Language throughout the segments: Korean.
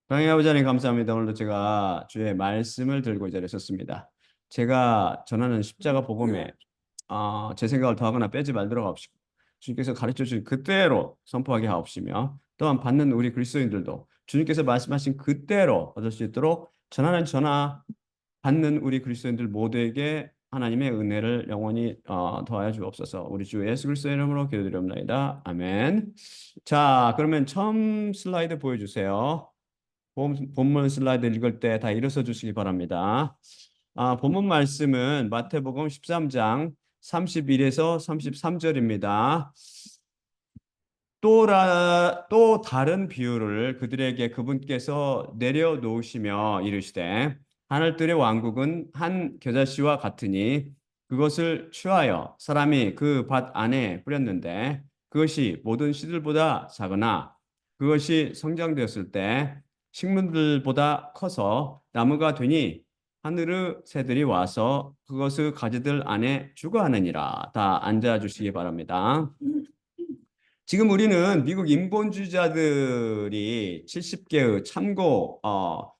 하나님 아버지 하나님 감사합니다. 오늘도 제가 주의 말씀을 들고 이 자리에 섰습니다. 제가 전하는 십자가 복음에 제 생각을 더하거나 빼지 말도록 하옵시고 주님께서 가르쳐 주신 그대로 선포하게 하옵시며 또한 받는 우리 그리스도인들도 주님께서 말씀하신 그대로 얻을 수 있도록 전하는 전하 받는 우리 그리스도인들 모두에게 하나님의 은혜를 영원히 더하여 주옵소서. 우리 주 예수 그리스도의 이름으로 기도드립니다. 아멘. 자, 그러면 처음 슬라이드 보여주세요. 본문 슬라이드 읽을 때 다 일어서 주시기 바랍니다. 본문 말씀은 마태복음 13장 31에서 33절입니다. 또 다른 비유를 그들에게 그분께서 내려놓으시며 이르시되 하늘들의 왕국은 한 겨자씨와 같으니 그것을 취하여 사람이 그 밭 안에 뿌렸는데 그것이 모든 씨들보다 작으나 그것이 성장되었을 때 식물들보다 커서 나무가 되니 하늘의 새들이 와서 그것의 가지들 안에 주거하느니라. 다 앉아 주시기 바랍니다. 지금 우리는 미국 인본주의자들이 70개의 참고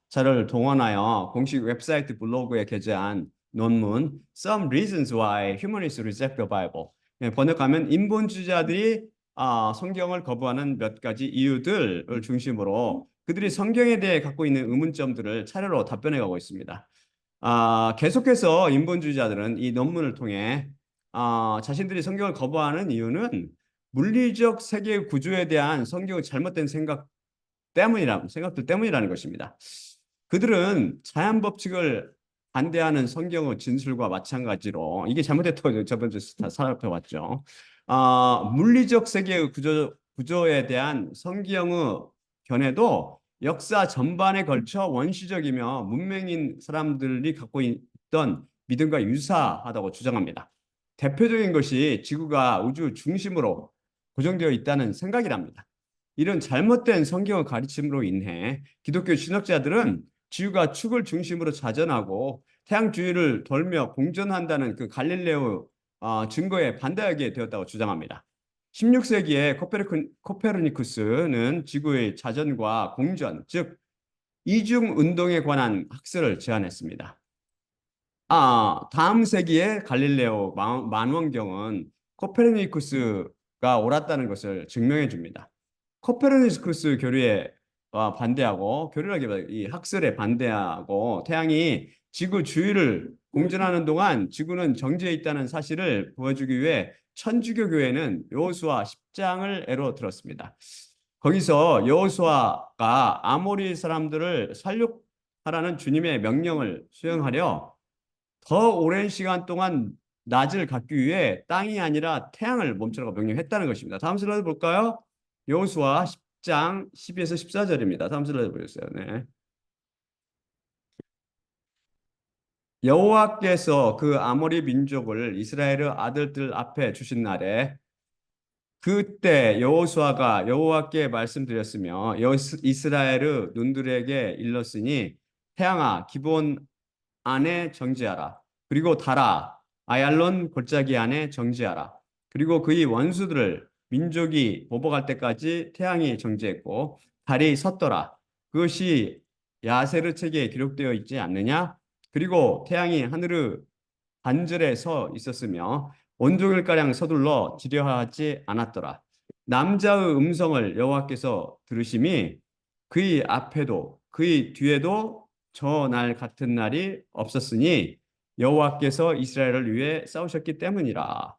자를 동원하여 공식 웹사이트 블로그에 게재한 논문 Some Reasons Why Humanists Reject the Bible. 번역하면 인본주의자들이 성경을 거부하는 몇 가지 이유들을 중심으로 그들이 성경에 대해 갖고 있는 의문점들을 차례로 답변해 가고 있습니다. 계속해서 인본주의자들은 이 논문을 통해 자신들이 성경을 거부하는 이유는 물리적 세계 구조에 대한 성경의 잘못된 생각들 때문이라는 것입니다. 그들은 자연 법칙을 반대하는 성경의 진술과 마찬가지로 이게 잘못됐다고 저번 주에 살펴봤죠. 물리적 세계의 구조에 대한 성경의 견해도 역사 전반에 걸쳐 원시적이며 문명인 사람들이 갖고 있던 믿음과 유사하다고 주장합니다. 대표적인 것이 지구가 우주 중심으로 고정되어 있다는 생각이랍니다. 이런 잘못된 성경의 가르침으로 인해 기독교 신학자들은 지구가 축을 중심으로 자전하고 태양 주위를 돌며 공전한다는 그 갈릴레오 증거에 반대하게 되었다고 주장합니다. 16세기에 코페르니쿠스는 지구의 자전과 공전, 즉 이중 운동에 관한 학설을 제안했습니다. 다음 세기에 갈릴레오 만원경은 코페르니쿠스가 옳았다는 것을 증명해 줍니다. 코페르니쿠스 교류에 반대하고 이 학설에 반대하고 태양이 지구 주위를 공전하는 동안 지구는 정지해 있다는 사실을 보여주기 위해 천주교 교회는 여호수아 10장을 애로 들었습니다. 거기서 여호수아가 아모리 사람들을 살육하라는 주님의 명령을 수행하려 더 오랜 시간 동안 낮을 갖기 위해 땅이 아니라 태양을 멈추라고 명령했다는 것입니다. 다음 슬라이드 볼까요? 여호수아 10장 12에서 14절입니다. 다음 슬라이드 보세요. 네. 여호와께서 그 아모리 민족을 이스라엘의 아들들 앞에 주신 날에 그때 여호수아가 여호와께 말씀드렸으며 이스라엘의 눈들에게 일렀으니 태양아 기본 안에 정지하라. 그리고 달아 아얄론 골짜기 안에 정지하라. 그리고 그의 원수들을 민족이 보복할 때까지 태양이 정지했고 달이 섰더라. 그것이 야세르 책에 기록되어 있지 않느냐? 그리고 태양이 하늘의 반절에 서 있었으며 온종일가량 서둘러 지려하지 않았더라. 남자의 음성을 여호와께서 들으심이 그의 앞에도 그의 뒤에도 저 날 같은 날이 없었으니 여호와께서 이스라엘을 위해 싸우셨기 때문이라.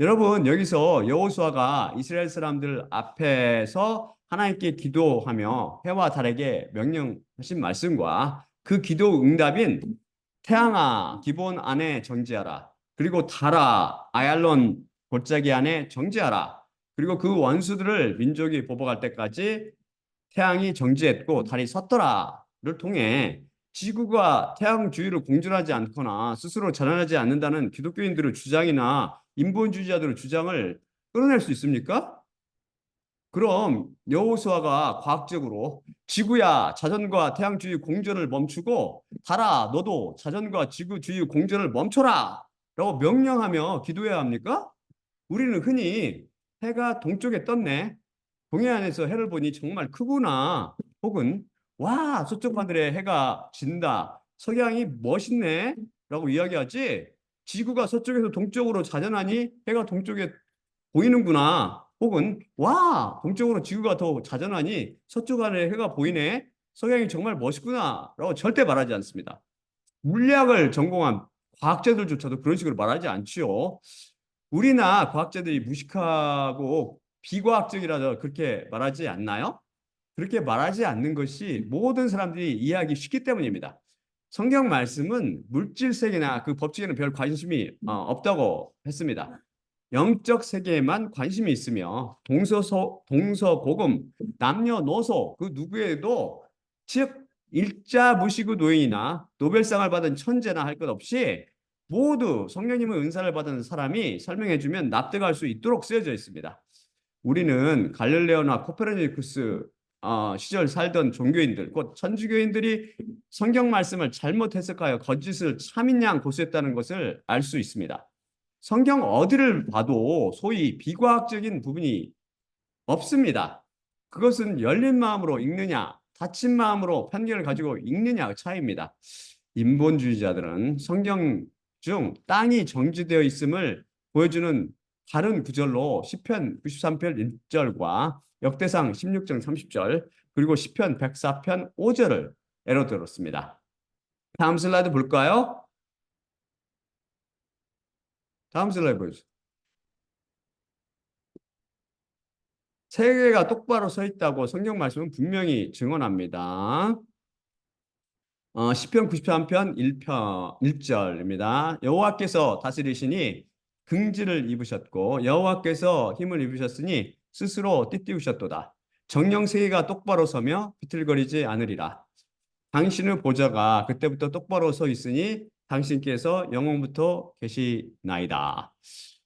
여러분 여기서 여호수아가 이스라엘 사람들 앞에서 하나님께 기도하며 해와 달에게 명령하신 말씀과 그 기도 응답인 태양아 기본 안에 정지하라. 그리고 달아 아얄론 골짜기 안에 정지하라. 그리고 그 원수들을 민족이 보복할 때까지 태양이 정지했고 달이 섰더라를 통해 지구가 태양 주위를 공전하지 않거나 스스로 자전하지 않는다는 기독교인들의 주장이나 인본주의자들의 주장을 끌어낼 수 있습니까? 그럼 여호수아가 과학적으로 지구야 자전과 태양 주위 공전을 멈추고 달아 너도 자전과 지구 주위 공전을 멈춰라 라고 명령하며 기도해야 합니까? 우리는 흔히 해가 동쪽에 떴네 동해안에서 해를 보니 정말 크구나 혹은 와, 서쪽 하늘에 해가 진다. 석양이 멋있네. 라고 이야기하지. 지구가 서쪽에서 동쪽으로 자전하니 해가 동쪽에 보이는구나. 혹은 와, 동쪽으로 지구가 더 자전하니 서쪽 하늘에 해가 보이네. 석양이 정말 멋있구나. 라고 절대 말하지 않습니다. 물리학을 전공한 과학자들조차도 그런 식으로 말하지 않지요. 우리나 과학자들이 무식하고 비과학적이라서 그렇게 말하지 않나요? 그렇게 말하지 않는 것이 모든 사람들이 이해하기 쉽기 때문입니다. 성경 말씀은 물질 세계나 그 법칙에는 별 관심이 없다고 했습니다. 영적 세계에만 관심이 있으며 동서고금, 남녀노소 그 누구에도 즉 일자 무시구 노인이나 노벨상을 받은 천재나 할 것 없이 모두 성령님의 은사를 받은 사람이 설명해주면 납득할 수 있도록 쓰여져 있습니다. 우리는 갈릴레오나 코페르니쿠스 시절 살던 종교인들, 곧 천주교인들이 성경 말씀을 잘못 해석하여 거짓을 참인 양 고수했다는 것을 알 수 있습니다. 성경 어디를 봐도 소위 비과학적인 부분이 없습니다. 그것은 열린 마음으로 읽느냐, 닫힌 마음으로 편견을 가지고 읽느냐 차이입니다. 인본주의자들은 성경 중 땅이 정지되어 있음을 보여주는 다른 구절로 시편 93편 1절과 역대상 16장 30절 그리고 시편 104편 5절을 예로 들었습니다. 다음 슬라이드 볼까요? 다음 슬라이드 보여주세요. 세계가 똑바로 서 있다고 성경 말씀은 분명히 증언합니다. 시편 93편 1절입니다. 여호와께서 다스리시니 긍지를 입으셨고 여호와께서 힘을 입으셨으니 스스로 띠띠우셨도다. 정령 세계가 똑바로 서며 비틀거리지 않으리라. 당신의 보좌가 그때부터 똑바로 서 있으니 당신께서 영원부터 계시나이다.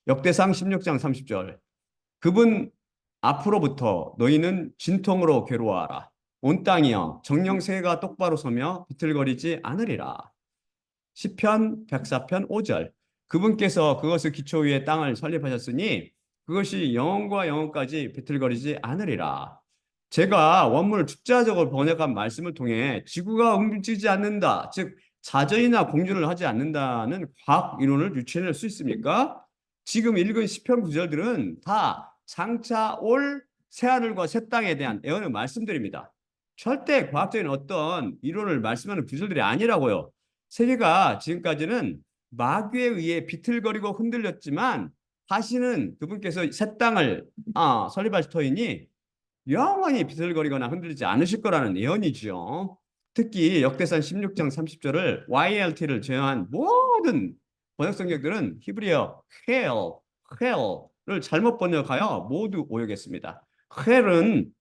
역대상 16장 30절. 그분 앞으로부터 너희는 진통으로 괴로워하라. 온 땅이여 정령 세계가 똑바로 서며 비틀거리지 않으리라. 시편 104편 5절. 그분께서 그것을 기초 위에 땅을 설립하셨으니 그것이 영원과 영원까지 비틀거리지 않으리라. 제가 원문을 축자적으로 번역한 말씀을 통해 지구가 움직이지 않는다, 즉 자전이나 공전을 하지 않는다는 과학 이론을 유추해낼 수 있습니까? 지금 읽은 시편 구절들은 다 장차 올 새하늘과 새 땅에 대한 예언의 말씀들입니다. 절대 과학적인 어떤 이론을 말씀하는 구절들이 아니라고요. 세계가 지금까지는 마귀에 의해 비틀거리고 흔들렸지만 다시는 그분께서 새 땅을 설립하실 터이니 영원히 비틀거리거나 흔들리지 않으실 거라는 예언이지요. 특히 역대산 16장 30절을 YLT를 제외한 모든 번역 성경들은 히브리어 hell을 잘못 번역하여 모두 오역했습니다. hell은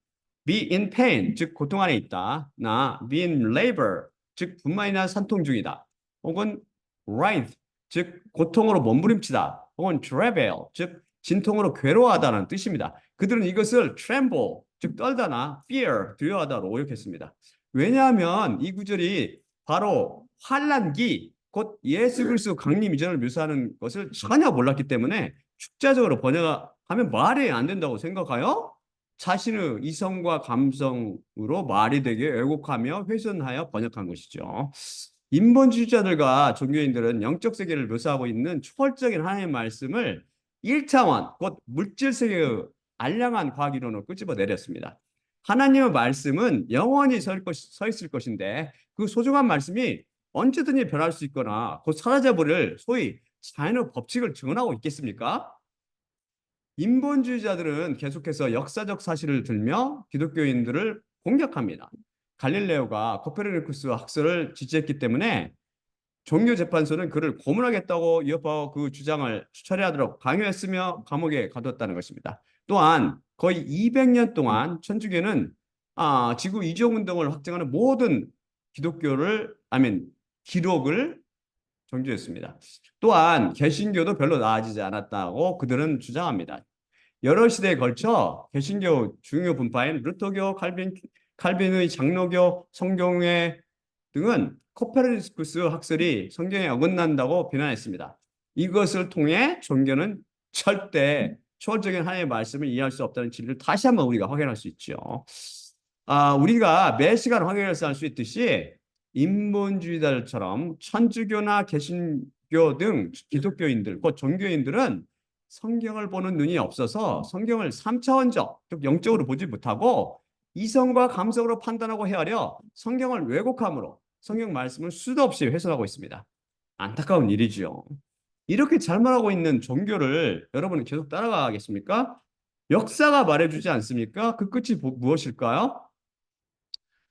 be in pain, 즉 고통 안에 있다. 나 be in labor, 즉 분만이나 산통 중이다. 혹은 writhe, 즉 고통으로 몸부림치다. 혹은 travail, 즉 진통으로 괴로워하다는 뜻입니다. 그들은 이것을 tremble, 즉 떨다나 fear, 두려워하다로 오역했습니다. 왜냐하면 이 구절이 바로 환난기, 곧 예수 그리스도 강림 이전을 묘사하는 것을 전혀 몰랐기 때문에 축자적으로 번역하면 말이 안 된다고 생각하여 자신의 이성과 감성으로 말이 되게 왜곡하며 훼손하여 번역한 것이죠. 인본주의자들과 종교인들은 영적 세계를 묘사하고 있는 초월적인 하나님의 말씀을 1차원, 곧 물질 세계의 알량한 과학 이론으로 끄집어 내렸습니다. 하나님의 말씀은 영원히 서 있을 것인데 그 소중한 말씀이 언제든지 변할 수 있거나 곧 사라져버릴 소위 자연의 법칙을 증언하고 있겠습니까? 인본주의자들은 계속해서 역사적 사실을 들며 기독교인들을 공격합니다. 갈릴레오가 코페르니쿠스 학설을 지지했기 때문에 종교재판소는 그를 고문하겠다고 위협하고 그 주장을 철회하도록 강요했으며 감옥에 가뒀다는 것입니다. 또한 거의 200년 동안 천주교는 지구 이종 운동을 확증하는 모든 기록을 정지했습니다. 또한 개신교도 별로 나아지지 않았다고 그들은 주장합니다. 여러 시대에 걸쳐 개신교 중요 분파인 루터교, 칼빈의 장로교, 성경회 등은 코페르니쿠스 학설이 성경에 어긋난다고 비난했습니다. 이것을 통해 종교는 절대 초월적인 하나님의 말씀을 이해할 수 없다는 진리를 다시 한번 우리가 확인할 수 있죠. 우리가 매 시간 확인해서 할 수 있듯이 인본주의자들처럼 천주교나 개신교 등 기독교인들, 곧 종교인들은 성경을 보는 눈이 없어서 성경을 3차원적, 즉 영적으로 보지 못하고 이성과 감성으로 판단하고 헤아려 성경을 왜곡함으로 성경 말씀을 수도 없이 훼손하고 있습니다. 안타까운 일이지요. 이렇게 잘못하고 있는 종교를 여러분은 계속 따라가겠습니까? 역사가 말해주지 않습니까? 그 끝이 무엇일까요?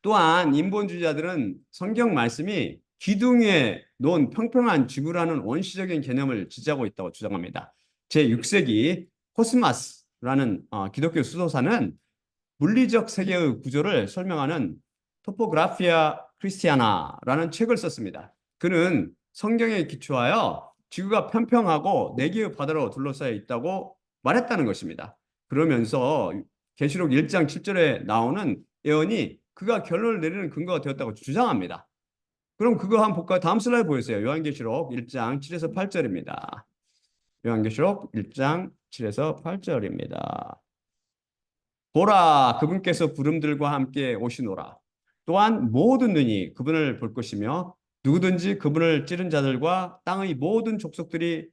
또한 인본주의자들은 성경 말씀이 기둥 위에 놓은 평평한 지구라는 원시적인 개념을 지지하고 있다고 주장합니다. 제6세기 코스마스라는 기독교 수도사는 물리적 세계의 구조를 설명하는 토포그라피아 크리스티아나라는 책을 썼습니다. 그는 성경에 기초하여 지구가 평평하고 네 개의 바다로 둘러싸여 있다고 말했다는 것입니다. 그러면서 계시록 1장 7절에 나오는 예언이 그가 결론을 내리는 근거가 되었다고 주장합니다. 그럼 그거 한번 볼까요? 다음 슬라이드 보여주세요. 요한계시록 1장 7에서 8절입니다. 요한계시록 1장 7에서 8절입니다. 보라, 그분께서 구름들과 함께 오시노라. 또한 모든 눈이 그분을 볼 것이며 누구든지 그분을 찌른 자들과 땅의 모든 족속들이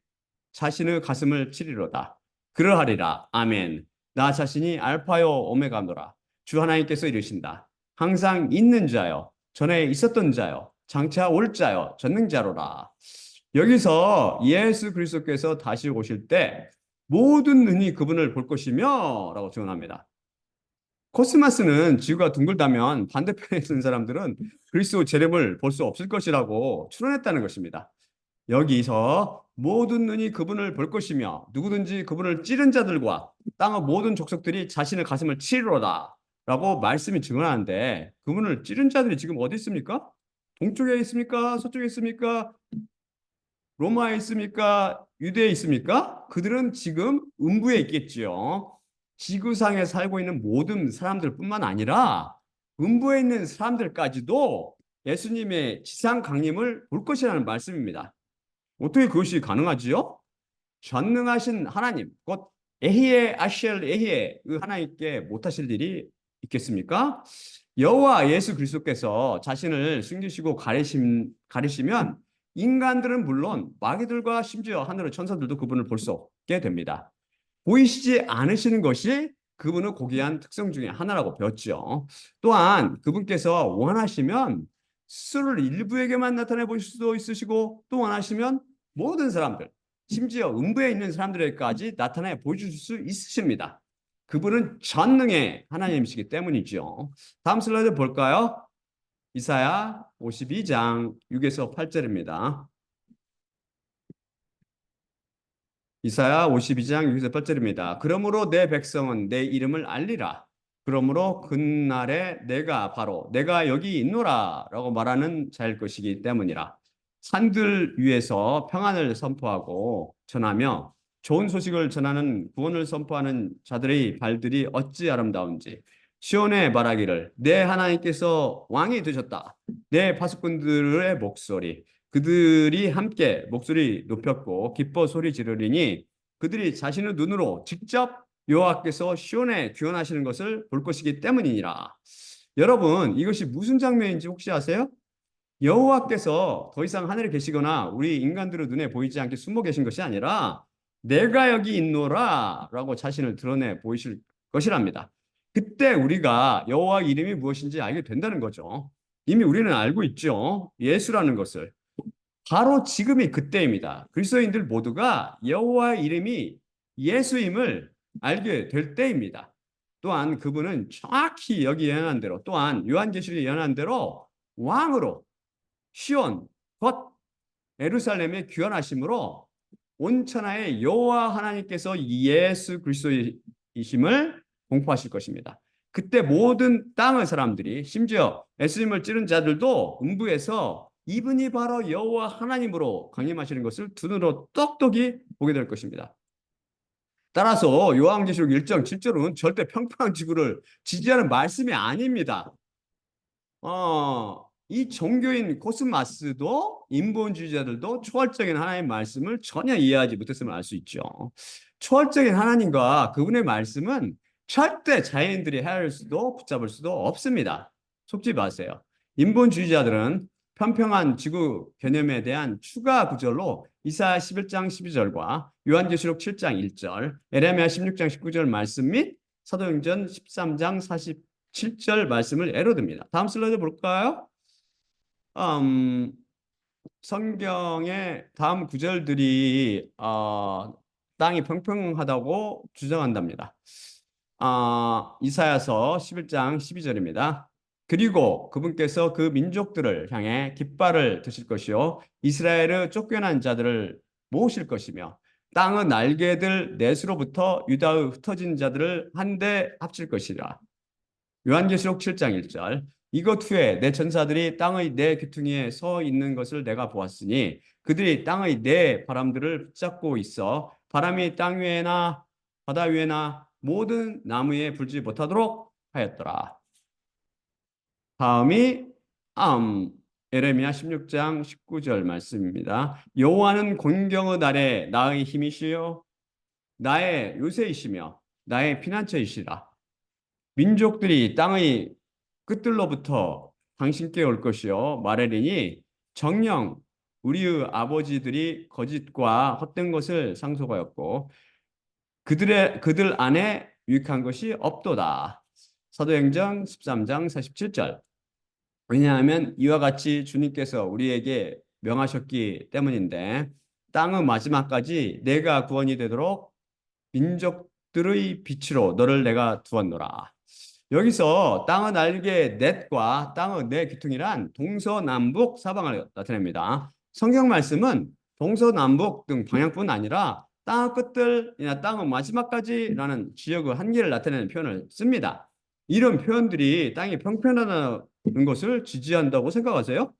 자신의 가슴을 치리로다. 그러하리라. 아멘. 나 자신이 알파요 오메가노라. 주 하나님께서 이르신다. 항상 있는 자요, 전에 있었던 자요, 장차 올 자요, 전능자로라. 여기서 예수 그리스도께서 다시 오실 때 모든 눈이 그분을 볼 것이며 라고 증언합니다. 코스마스는 지구가 둥글다면 반대편에 있는 사람들은 그리스도 재림을 볼 수 없을 것이라고 추론했다는 것입니다. 여기서 모든 눈이 그분을 볼 것이며 누구든지 그분을 찌른 자들과 땅의 모든 족속들이 자신의 가슴을 치리로다 라고 말씀이 증언하는데, 그분을 찌른 자들이 지금 어디 있습니까? 동쪽에 있습니까? 서쪽에 있습니까? 로마에 있습니까? 유대에 있습니까? 그들은 지금 음부에 있겠지요. 지구상에 살고 있는 모든 사람들뿐만 아니라 음부에 있는 사람들까지도 예수님의 지상 강림을 볼 것이라는 말씀입니다. 어떻게 그것이 가능하지요? 전능하신 하나님, 곧 에히에 아쉘 에히에 그 하나님께 못하실 일이 있겠습니까? 여호와 예수 그리스도께서 자신을 숨기시고 가리시면 인간들은 물론 마귀들과 심지어 하늘의 천사들도 그분을 볼 수 없게 됩니다. 보이시지 않으시는 것이 그분의 고귀한 특성 중에 하나라고 배웠죠. 또한 그분께서 원하시면 스스로를 일부에게만 나타내 보실 수도 있으시고, 또 원하시면 모든 사람들, 심지어 음부에 있는 사람들에게까지 나타내 보여줄 수 있으십니다. 그분은 전능의 하나님이시기 때문이죠. 다음 슬라이드 볼까요? 이사야 52장 6에서 8절입니다. 이사야 52장 6에서 8절입니다. 그러므로 내 백성은 내 이름을 알리라. 그러므로 그날에 내가 여기 있노라 라고 말하는 자일 것이기 때문이라. 산들 위에서 평안을 선포하고 전하며 좋은 소식을 전하는 구원을 선포하는 자들의 발들이 어찌 아름다운지 시온에 말하기를 내 하나님께서 왕이 되셨다. 내 파수꾼들의 목소리, 그들이 함께 목소리 높였고 기뻐 소리 지르리니 그들이 자신의 눈으로 직접 여호와께서 시온에 귀환하시는 것을 볼 것이기 때문이니라. 여러분, 이것이 무슨 장면인지 혹시 아세요? 여호와께서 더 이상 하늘에 계시거나 우리 인간들의 눈에 보이지 않게 숨어 계신 것이 아니라 내가 여기 있노라 라고 자신을 드러내 보이실 것이랍니다. 그때 우리가 여호와 이름이 무엇인지 알게 된다는 거죠. 이미 우리는 알고 있죠. 예수라는 것을. 바로 지금이 그때입니다. 그리스도인들 모두가 여호와의 이름이 예수임을 알게 될 때입니다. 또한 그분은 정확히 여기 예언한 대로, 또한 요한계시록에 예언한 대로 왕으로 시온 곧 예루살렘에 귀환하심으로 온 천하의 여호와 하나님께서 예수 그리스도이심을 공포하실 것입니다. 그때 모든 땅의 사람들이, 심지어 예수님을 찌른 자들도 음부에서 이분이 바로 여호와 하나님으로 강림하시는 것을 두 눈으로 똑똑히 보게 될 것입니다. 따라서 요한계시록 1장 7절은 절대 평평한 지구를 지지하는 말씀이 아닙니다. 이 종교인 코스마스도 인본주의자들도 초월적인 하나님의 말씀을 전혀 이해하지 못했음을 알 수 있죠. 초월적인 하나님과 그분의 말씀은 절대 자연인들이 헤아릴 수도 붙잡을 수도 없습니다. 속지 마세요. 인본주의자들은 평평한 지구 개념에 대한 추가 구절로 이사야 11장 12절과 요한계시록 7장 1절, 에레미야 16장 19절 말씀 및 사도행전 13장 47절 말씀을 예로 듭니다. 다음 슬라이드 볼까요? 음, 성경의 다음 구절들이 땅이 평평하다고 주장한답니다. 이사야서 11장 12절입니다. 그리고 그분께서 그 민족들을 향해 깃발을 드실 것이요 이스라엘의 쫓겨난 자들을 모으실 것이며 땅의 날개들 넷으로부터 유다의 흩어진 자들을 한데 합칠 것이라. 요한계시록 7장 1절. 이것 후에 내 천사들이 땅의 네 귀퉁이에 서 있는 것을 내가 보았으니 그들이 땅의 네 바람들을 붙잡고 있어 바람이 땅 위에나 바다 위에나 모든 나무에 불지 못하도록 하였더라. 다음이 에레미야 16장 19절 말씀입니다. 여호와는 공경의 날에 나의 힘이시요 나의 요새이시며 나의 피난처이시라. 민족들이 땅의 끝들로부터 당신께 올 것이요 말하리니 정녕 우리의 아버지들이 거짓과 헛된 것을 상속하였고 그들 안에 유익한 것이 없도다. 사도행전 13장 47절. 왜냐하면 이와 같이 주님께서 우리에게 명하셨기 때문인데 땅의 마지막까지 내가 구원이 되도록 민족들의 빛으로 너를 내가 두었노라. 여기서 땅의 날개 넷과 땅의 네 귀퉁이란 동서남북 사방을 나타냅니다. 성경 말씀은 동서남북 등 방향뿐 아니라 땅의 끝들이나 땅의 마지막까지라는 지역의 한계를 나타내는 표현을 씁니다. 이런 표현들이 땅이 평평하다는 것을 지지한다고 생각하세요?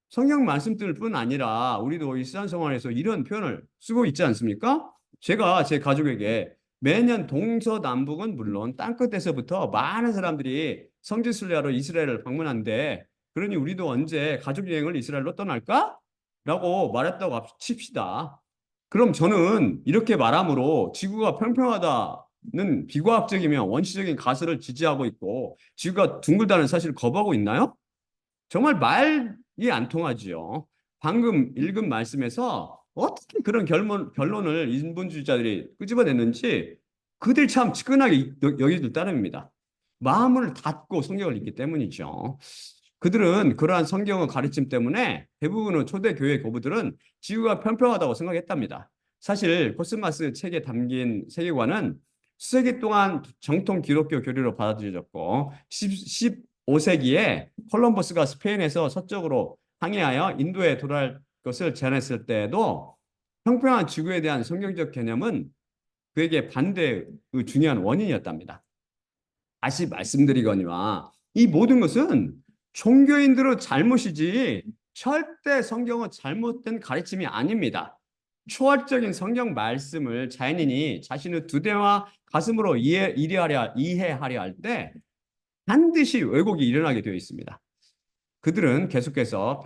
성경 말씀들뿐 아니라 우리도 일상생활에서 이런 표현을 쓰고 있지 않습니까? 제가 제 가족에게 매년 동서남북은 물론 땅끝에서부터 많은 사람들이 성지순례하러 이스라엘을 방문한대. 그러니 우리도 언제 가족 여행을 이스라엘로 떠날까? 라고 말했다고 칩시다. 그럼 저는 이렇게 말함으로 지구가 평평하다는 비과학적이며 원시적인 가설을 지지하고 있고 지구가 둥글다는 사실을 거부하고 있나요? 정말 말이 안 통하지요. 방금 읽은 말씀에서 어떻게 그런 결론을 인본주의자들이 끄집어냈는지 그들 참 측은하게 여기들 따름입니다. 마음을 닫고 성경을 읽기 때문이죠. 그들은 그러한 성경의 가르침 때문에 대부분의 초대 교회 교부들은 지구가 평평하다고 생각했답니다. 사실 코스마스 책에 담긴 세계관은 수세기 동안 정통 기독교 교리로 받아들여졌고 15세기에 콜럼버스가 스페인에서 서쪽으로 항해하여 인도에 도달할 것을 제안했을 때에도 평평한 지구에 대한 성경적 개념은 그에게 반대의 중요한 원인이었답니다. 다시 말씀드리거니와 이 모든 것은 종교인들의 잘못이지 절대 성경의 잘못된 가르침이 아닙니다. 초월적인 성경 말씀을 자연인이 자신의 두뇌와 가슴으로 이해하려 할 때 반드시 왜곡이 일어나게 되어 있습니다. 그들은 계속해서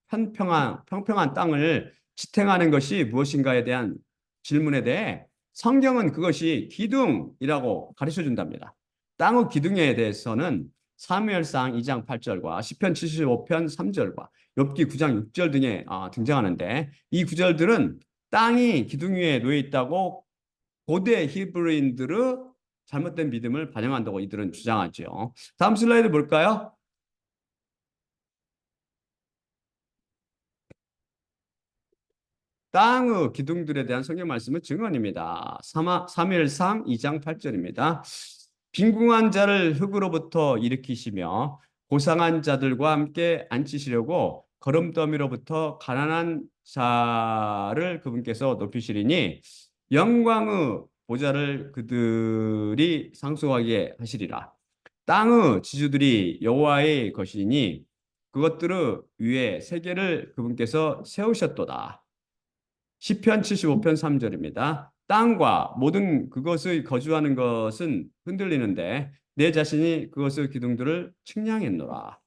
평평한 땅을 지탱하는 것이 무엇인가에 대한 질문에 대해 성경은 그것이 기둥이라고 가르쳐 준답니다. 땅의 기둥에 대해서는 사무엘상 2장 8절과 시편 75편 3절과 욥기 9장 6절 등에 등장하는데 이 구절들은 땅이 기둥 위에 놓여 있다고 고대 히브리인들의 잘못된 믿음을 반영한다고 이들은 주장하죠. 다음 슬라이드 볼까요? 땅의 기둥들에 대한 성경 말씀은 증언입니다. 사무엘상 2장 8절입니다. 빈궁한 자를 흙으로부터 일으키시며 고상한 자들과 함께 앉히시려고 거름더미로부터 가난한 자를 그분께서 높이시리니 영광의 보좌를 그들이 상속하게 하시리라. 땅의 지주들이 여호와의 것이니 그것들의 위에 세계를 그분께서 세우셨도다. 시편 75편 3절입니다. 땅과 모든 그것의 거주하는 것은 흔들리는데 내 자신이 그것의 기둥들을 측량했노라.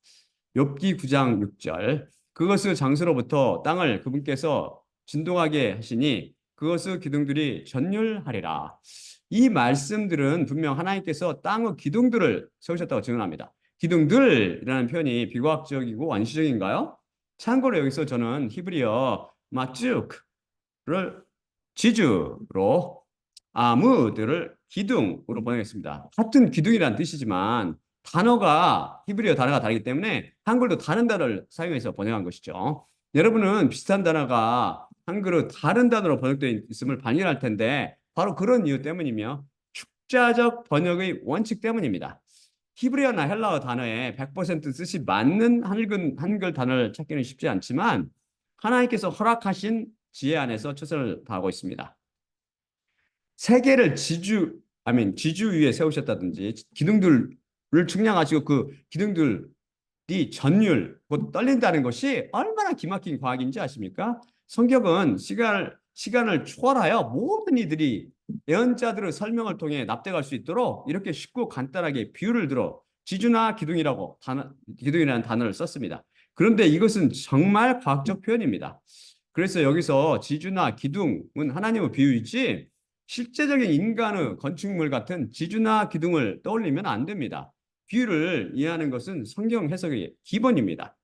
욥기 9장 6절. 그것의 장소로부터 땅을 그분께서 진동하게 하시니 그것의 기둥들이 전율하리라. 이 말씀들은 분명 하나님께서 땅의 기둥들을 세우셨다고 증언합니다. 기둥들이라는 표현이 비과학적이고 원시적인가요? 참고로 여기서 저는 히브리어 마츠크를 지주로 아무들을 기둥으로 번역했습니다. 같은 기둥이라는 뜻이지만 단어가 히브리어 단어가 다르기 때문에 한글도 다른 단어를 사용해서 번역한 것이죠. 여러분은 비슷한 단어가 한글로 다른 단어로 번역되어 있음을 발견할 텐데 바로 그런 이유 때문이며 축자적 번역의 원칙 때문입니다. 히브리어나 헬라어 단어에 100% 뜻이 맞는 한글 단어를 찾기는 쉽지 않지만 하나님께서 허락하신 지혜 안에서 최선을 다하고 있습니다. 세계를 지주 위에 세우셨다든지 기둥들을 측량하시고 그 기둥들이 전율, 곧 떨린다는 것이 얼마나 기막힌 과학인지 아십니까? 성경은 시간을 초월하여 모든 이들이 예언자들의 설명을 통해 납득할 수 있도록 이렇게 쉽고 간단하게 비유를 들어 지주나 기둥이라는 단어를 썼습니다. 그런데 이것은 정말 과학적 표현입니다. 그래서 여기서 지주나 기둥은 하나님의 비유이지 실제적인 인간의 건축물 같은 지주나 기둥을 떠올리면 안 됩니다. 비유를 이해하는 것은 성경 해석의 기본입니다.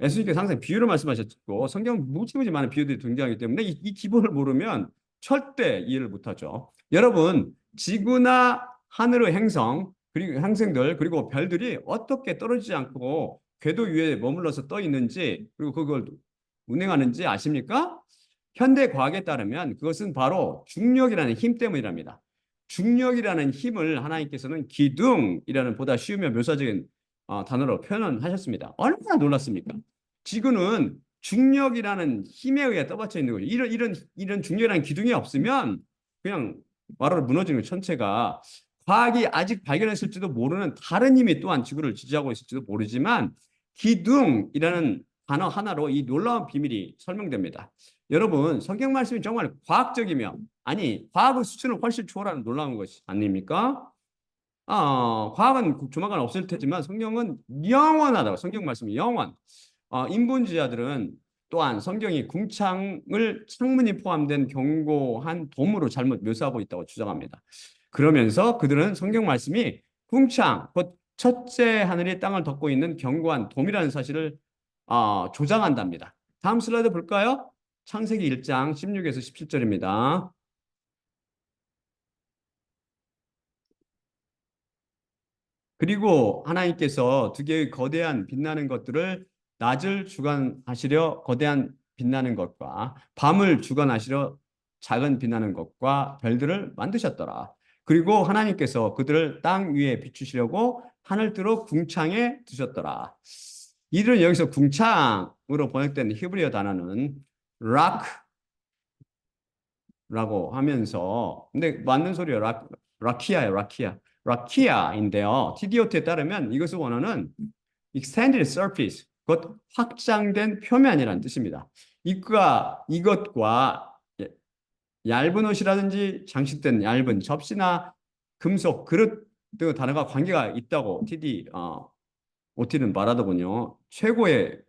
예수님께서 항상 비유로 말씀하셨고 성경 무지무지 많은 비유들이 등장하기 때문에 이 기본을 모르면 절대 이해를 못하죠. 여러분, 지구나 하늘의 행성 그리고 행성들 그리고 별들이 어떻게 떨어지지 않고 궤도 위에 머물러서 떠 있는지 그리고 그걸 운행하는지 아십니까? 현대 과학에 따르면 그것은 바로 중력이라는 힘 때문이랍니다. 중력이라는 힘을 하나님께서는 기둥이라는 보다 쉬우며 묘사적인 단어로 표현하셨습니다. 얼마나 놀랐습니까? 지구는 중력이라는 힘에 의해 떠받쳐 있는 거죠. 이런 중력이라는 기둥이 없으면 그냥 와르르 무너지는 천체가 과학이 아직 발견했을지도 모르는 다른 힘이 또한 지구를 지지하고 있을지도 모르지만 기둥이라는 단어 하나로 이 놀라운 비밀이 설명됩니다. 여러분, 성경 말씀이 정말 과학적이며 아니 과학의 수준을 훨씬 초월하는 놀라운 것이 아닙니까? 과학은 조만간 없을 테지만 성경은 영원하다고 성경 말씀이 영원. 인본주의자들은 또한 성경이 궁창을 창문이 포함된 견고한 돔으로 잘못 묘사하고 있다고 주장합니다. 그러면서 그들은 성경 말씀이 궁창, 곧 첫째 하늘이 땅을 덮고 있는 견고한 돔이라는 사실을 조장한답니다. 다음 슬라이드 볼까요? 창세기 1장 16에서 17절입니다. 그리고 하나님께서 두 개의 거대한 빛나는 것들을 낮을 주관하시려 거대한 빛나는 것과 밤을 주관하시려 작은 빛나는 것과 별들을 만드셨더라. 그리고 하나님께서 그들을 땅 위에 비추시려고 하늘뜨로 궁창에 두셨더라. 이들은 여기서 궁창으로 번역된 히브리어 단어는 락라고 하면서 근데 맞는 소리예요. 라키아예요. 라키아인데요. TDOT에 따르면 이것을 원어는 extended surface, 곧 확장된 표면이라는 뜻입니다. 이것과 얇은 옷이라든지 장식된 얇은 접시나 금속 그릇 등 단어가 관계가 있다고 OT는 말하더군요. 최고의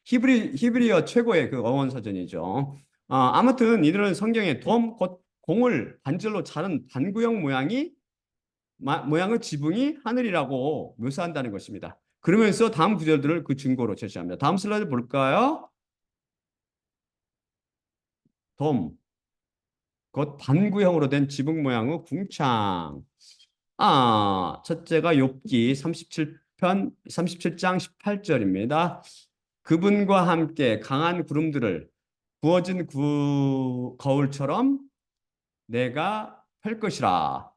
히브리어 최고의 그 어원 사전이죠. 아무튼 이들은 성경에 곧 공을 반절로 자른 반구형 모양의 지붕이 하늘이라고 묘사한다는 것입니다. 그러면서 다음 구절들을 그 증거로 제시합니다. 다음 슬라이드 볼까요? 돔, 곧 반구형으로 된 지붕 모양의 궁창. 첫째가 욥기 37장 18절입니다. 그분과 함께 강한 구름들을 부어진 거울처럼 내가 펼 것이라.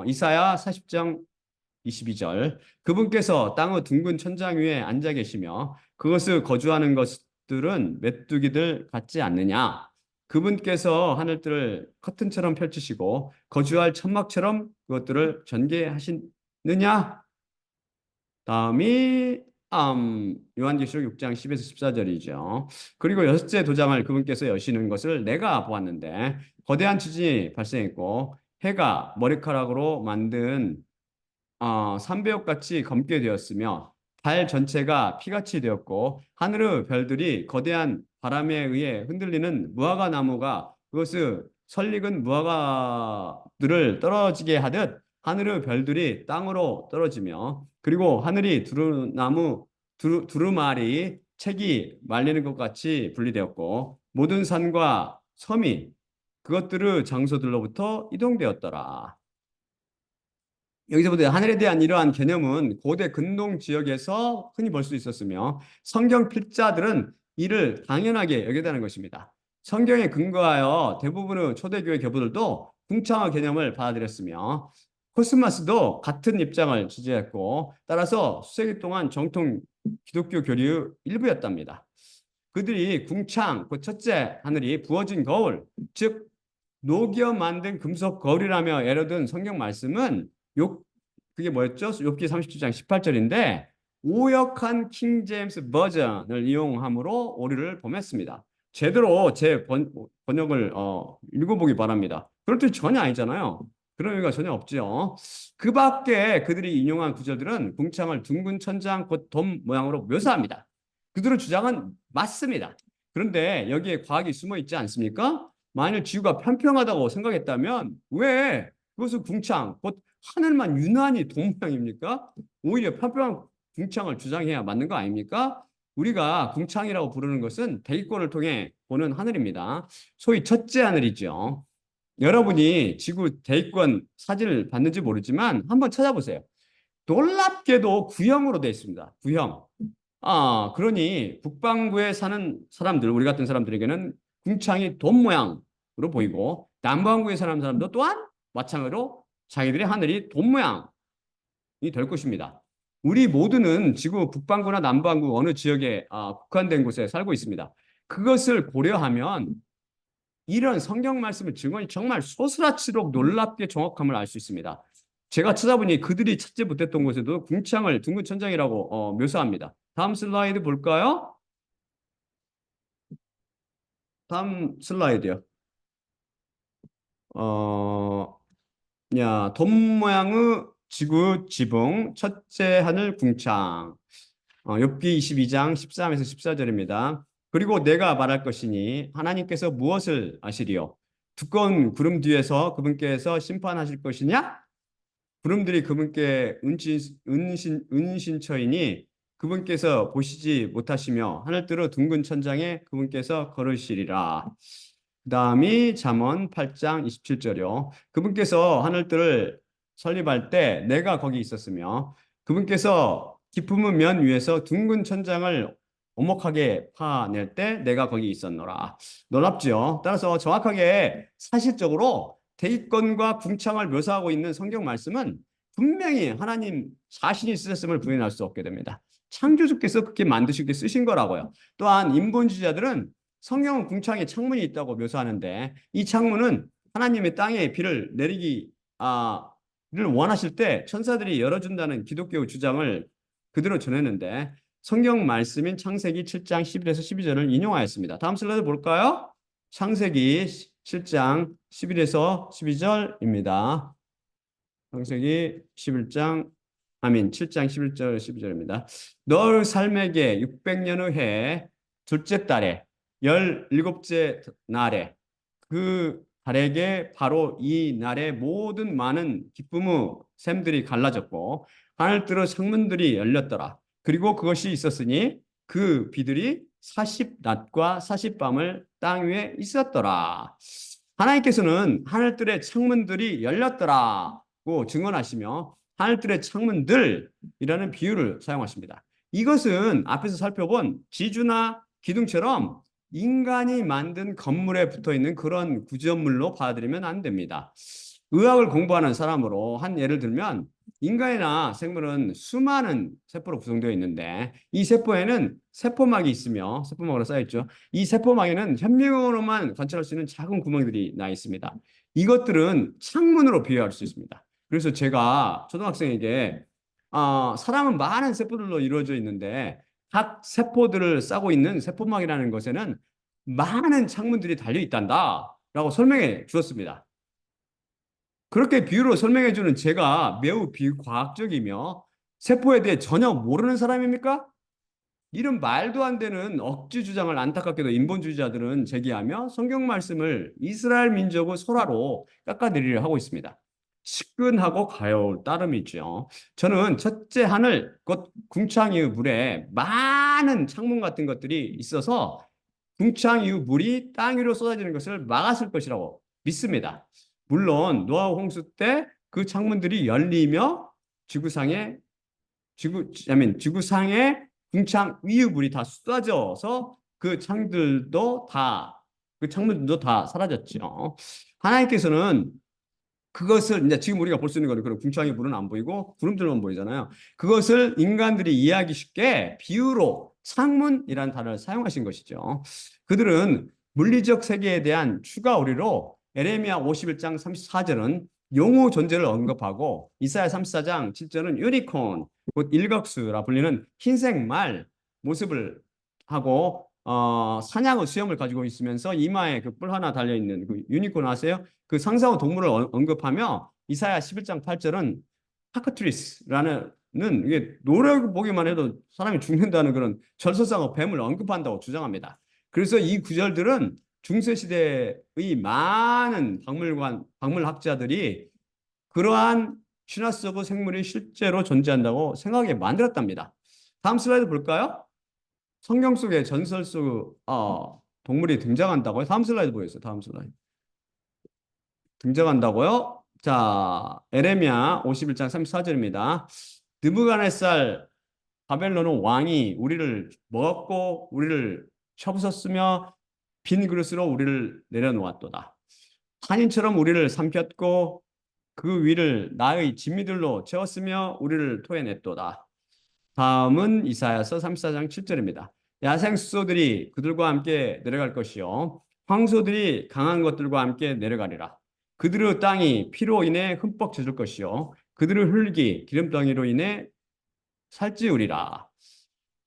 이사야 40장 22절. 그분께서 땅의 둥근 천장 위에 앉아 계시며 그것을 거주하는 것들은 메뚜기들 같지 않느냐. 그분께서 하늘들을 커튼처럼 펼치시고 거주할 천막처럼 그것들을 전개하시느냐. 다음이 요한계시록 6장 10에서 14절이죠. 그리고 여섯째 도장을 그분께서 여시는 것을 내가 보았는데 거대한 지진이 발생했고 해가 머리카락으로 만든 삼배옥같이 검게 되었으며 달 전체가 피같이 되었고 하늘의 별들이 거대한 바람에 의해 흔들리는 무화과 나무가 그것을 설익은 무화과들을 떨어지게 하듯 하늘의 별들이 땅으로 떨어지며 그리고 하늘이 두루마리 책이 말리는 것 같이 분리되었고 모든 산과 섬이 그것들의 장소들로부터 이동되었더라. 여기서 보세요. 하늘에 대한 이러한 개념은 고대 근동 지역에서 흔히 볼 수 있었으며 성경 필자들은 이를 당연하게 여기다는 것입니다. 성경에 근거하여 대부분의 초대교회 교부들도 궁창의 개념을 받아들였으며 코스마스도 같은 입장을 지지했고 따라서 수세기 동안 정통 기독교 교리의 일부였답니다. 그들이 궁창, 그 첫째 하늘이 부어진 거울, 즉 녹여 만든 금속 거울이라며 예로든 성경 말씀은 그게 뭐였죠? 욥기 37장 18절인데 오역한 킹 제임스 버전을 이용함으로 오류를 범했습니다. 제대로 제 번역을 읽어보기 바랍니다. 그럴 때 전혀 아니잖아요. 그런 의미가 전혀 없죠. 그 밖에 그들이 인용한 구절들은 궁창을 둥근 천장 곧 돔 모양으로 묘사합니다. 그들의 주장은 맞습니다. 그런데 여기에 과학이 숨어 있지 않습니까? 만일 지구가 평평하다고 생각했다면 왜 그것을 궁창, 곧 하늘만 유난히 동 모양입니까? 오히려 평평한 궁창을 주장해야 맞는 거 아닙니까? 우리가 궁창이라고 부르는 것은 대기권을 통해 보는 하늘입니다. 소위 첫째 하늘이죠. 여러분이 지구 대기권 사진을 봤는지 모르지만 한번 찾아보세요. 놀랍게도 구형으로 되어 있습니다. 구형. 그러니 북반구에 사는 사람들, 우리 같은 사람들에게는 궁창이 돔 모양으로 보이고 남반구에 사는 사람도 또한 마찬가지로 자기들의 하늘이 돔 모양이 될 것입니다. 우리 모두는 지구 북반구나 남반구 어느 지역에 국한된 곳에 살고 있습니다. 그것을 고려하면 이런 성경 말씀의 증언이 정말 소스라치도록 놀랍게 정확함을 알 수 있습니다. 제가 찾아보니 그들이 찾지 못했던 곳에도 궁창을 둥근 천장이라고 묘사합니다. 다음 슬라이드 볼까요? 다음 슬라이드요. 돔 모양의 지구 지붕 첫째 하늘 궁창. 욥기 22장 13에서 14절입니다. 그리고 내가 말할 것이니 하나님께서 무엇을 아시리요? 두꺼운 구름 뒤에서 그분께서 심판하실 것이냐? 구름들이 그분께 은신처이니 그분께서 보시지 못하시며 하늘뜨러 둥근 천장에 그분께서 걸으시리라. 그 다음이 잠언 8장 27절이요. 그분께서 하늘들을 설립할 때 내가 거기 있었으며 그분께서 깊은 면 위에서 둥근 천장을 오목하게 파낼 때 내가 거기 있었노라. 놀랍죠? 따라서 정확하게 사실적으로 대기권과 궁창을 묘사하고 있는 성경 말씀은 분명히 하나님 자신이 쓰셨음을 부인할 수 없게 됩니다. 창조주께서 그렇게 만드시게 쓰신 거라고요. 또한 인본주의자들은 성경은 궁창에 창문이 있다고 묘사하는데 이 창문은 하나님의 땅에 비를 내리기 를 원하실 때 천사들이 열어준다는 기독교 주장을 그대로 전했는데 성경 말씀인 창세기 7장 11에서 12절을 인용하였습니다. 다음 슬라이드 볼까요? 창세기 7장 11에서 12절입니다. 창세기 7장 11절 12절입니다. 널 삶에게 600년의 해 둘째 달에 17째 날에 그 달에게 바로 이 날의 모든 많은 기쁨의 샘들이 갈라졌고 하늘뜨러 창문들이 열렸더라. 그리고 그것이 있었으니 그 비들이 40낮과 40밤을 땅 위에 있었더라. 하나님께서는 하늘들의 창문들이 열렸더라고 증언하시며 하늘들의 창문들이라는 비유를 사용하십니다. 이것은 앞에서 살펴본 지주나 기둥처럼 인간이 만든 건물에 붙어 있는 그런 구조물로 받아들이면 안 됩니다. 의학을 공부하는 사람으로 한 예를 들면 인간이나 생물은 수많은 세포로 구성되어 있는데 이 세포에는 세포막이 있으며 세포막으로 쌓여있죠. 이 세포막에는 현미경으로만 관찰할 수 있는 작은 구멍들이 나 있습니다. 이것들은 창문으로 비유할 수 있습니다. 그래서 제가 초등학생에게 사람은 많은 세포들로 이루어져 있는데 각 세포들을 싸고 있는 세포막이라는 것에는 많은 창문들이 달려 있단다 라고 설명해 주었습니다. 그렇게 비유로 설명해 주는 제가 매우 비과학적이며 세포에 대해 전혀 모르는 사람입니까? 이런 말도 안 되는 억지 주장을 안타깝게도 인본주의자들은 제기하며 성경 말씀을 이스라엘 민족의 소라로 깎아내리려 하고 있습니다. 시큰하고 가여울 따름이죠. 저는 첫째 하늘, 곧 궁창 이후 물에 많은 창문 같은 것들이 있어서 궁창 이후 물이 땅 위로 쏟아지는 것을 막았을 것이라고 믿습니다. 물론 노아우 홍수 때 그 창문들이 열리며 지구상에 지구상에 궁창 위의 물이 다 쏟아져서 그 창문들도 다 사라졌죠. 하나님께서는 그것을 이제 지금 우리가 볼 수 있는 거는 그런 궁창의 물은 안 보이고 구름들만 보이잖아요. 그것을 인간들이 이해하기 쉽게 비유로 창문이라는 단어를 사용하신 것이죠. 그들은 물리적 세계에 대한 추가 오리로 에레미야 51장 34절은 용의 존재를 언급하고 이사야 34장 7절은 유니콘, 곧 일각수라 불리는 흰색 말 모습을 하고 사냥의 수염을 가지고 있으면서 이마에 그 뿔 하나 달려 있는 그 유니콘 아세요? 그 상사와 동물을 언급하며 이사야 11장 8절은 파크트리스라는 이게 노래 보기만 해도 사람이 죽는다는 그런 절소상어 뱀을 언급한다고 주장합니다. 그래서 이 구절들은 중세 시대의 많은 박물학자들이 그러한 신화 속의 생물이 실제로 존재한다고 생각하게 만들었답니다. 다음 슬라이드 볼까요? 성경 속에 전설 속 동물이 등장한다고요? 다음 슬라이드 보여주세요. 다음 슬라이드. 등장한다고요? 자, 에레미야 51장 34절입니다. 느부갓네살 바벨론은 왕이 우리를 먹었고 우리를 쳐부쉈으며 빈 그릇으로 우리를 내려놓았도다. 탄인처럼 우리를 삼켰고 그 위를 나의 진미들로 채웠으며 우리를 토해냈도다. 다음은 이사야서 34장 7절입니다. 야생수소들이 그들과 함께 내려갈 것이요 황소들이 강한 것들과 함께 내려가리라. 그들의 땅이 피로 인해 흠뻑 젖을 것이요 그들의 흙이 기름덩이로 인해 살찌우리라.